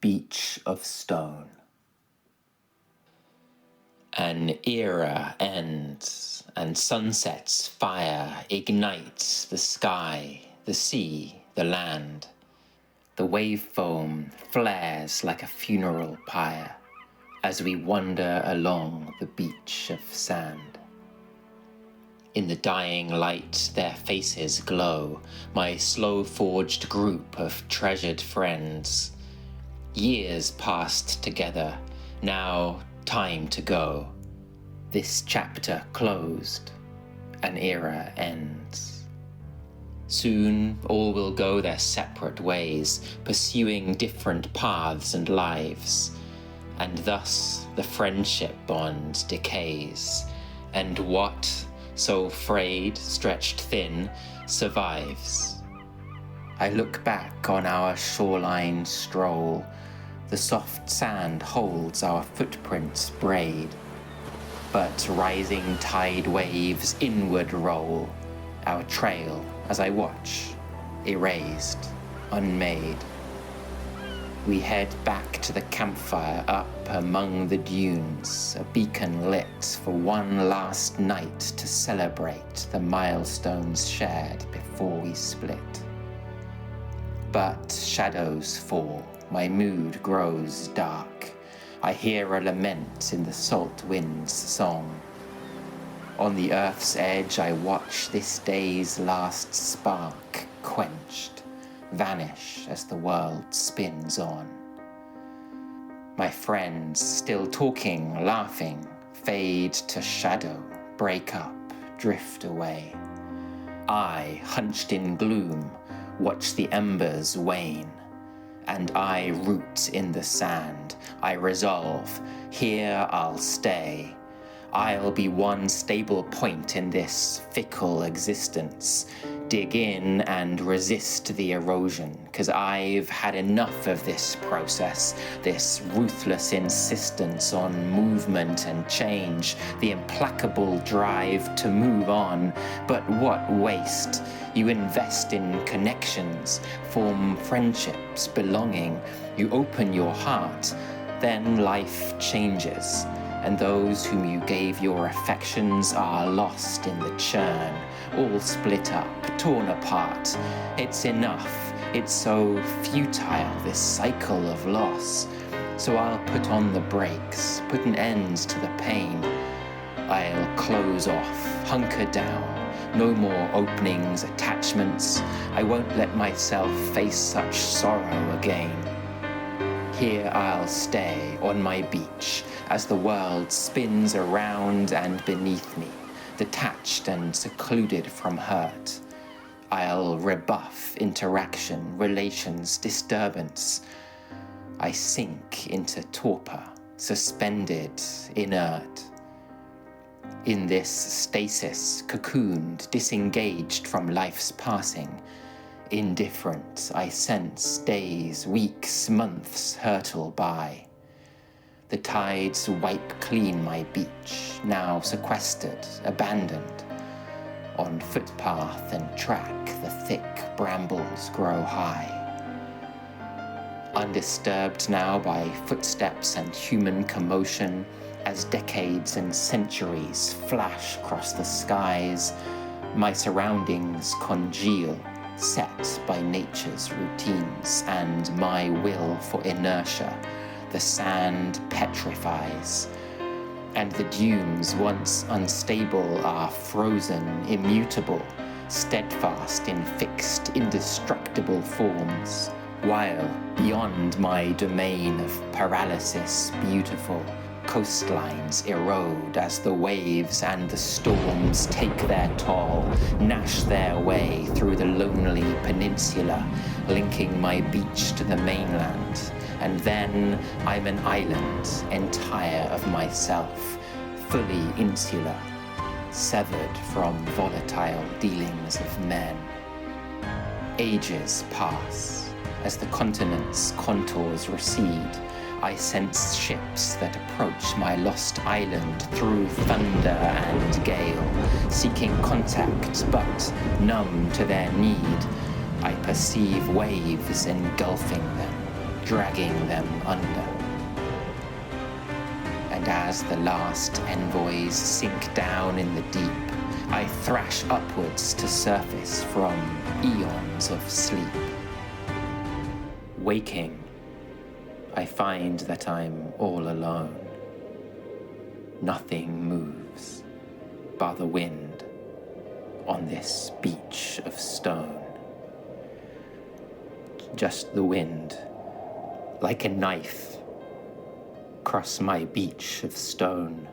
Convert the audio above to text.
beach of stone. An era ends, and sunset's fire ignites the sky, the sea, the land. The wave foam flares like a funeral pyre as we wander along the beach of sand. In the dying light their faces glow, my slow-forged group of treasured friends. Years passed together, now time to go. This chapter closed, an era ends. Soon all will go their separate ways, pursuing different paths and lives. And thus the friendship bond decays, and what, so frayed, stretched thin, survives. I look back on our shoreline stroll. The soft sand holds our footprints braid, but rising tide waves inward roll, our trail, as I watch, erased, unmade. We head back to the campfire up among the dunes, a beacon lit for one last night to celebrate the milestones shared before we split. But shadows fall, my mood grows dark. I hear a lament in the salt wind's song. On the earth's edge I watch this day's last spark quenched, vanish as the world spins on. My friends, still talking, laughing, fade to shadow, break up, drift away. I, hunched in gloom, watch the embers wane, and I root in the sand. I resolve, here I'll stay. I'll be one stable point in this fickle existence. Dig in and resist the erosion, 'cause I've had enough of this process, this ruthless insistence on movement and change, the implacable drive to move on. But what waste? You invest in connections, form friendships, belonging. You open your heart, then life changes, and those whom you gave your affections are lost in the churn, all split up, torn apart. It's enough. It's so futile, this cycle of loss. So I'll put on the brakes, put an end to the pain. I'll close off, hunker down. No more openings, attachments. I won't let myself face such sorrow again. Here I'll stay on my beach as the world spins around and beneath me, detached and secluded from hurt. I'll rebuff interaction, relations, disturbance. I sink into torpor, suspended, inert. In this stasis, cocooned, disengaged from life's passing, indifferent, I sense days, weeks, months hurtle by. The tides wipe clean my beach, now sequestered, abandoned. On footpath and track, the thick brambles grow high. Undisturbed now by footsteps and human commotion, as decades and centuries flash across the skies, my surroundings congeal, set by nature's routines and my will for inertia. The sand petrifies, and the dunes, once unstable, are frozen, immutable, steadfast in fixed, indestructible forms, while beyond my domain of paralysis beautiful, coastlines erode as the waves and the storms take their toll, gnash their way through the lonely peninsula, linking my beach to the mainland. And then I'm an island, entire of myself, fully insular, severed from volatile dealings of men. Ages pass. As the continent's contours recede, I sense ships that approach my lost island through thunder and gale, seeking contact, but numb to their need. I perceive waves engulfing them, dragging them under. And as the last envoys sink down in the deep, I thrash upwards to surface from eons of sleep. Waking, I find that I'm all alone. Nothing moves but the wind on this beach of stone. Just the wind, like a knife, across my beach of stone.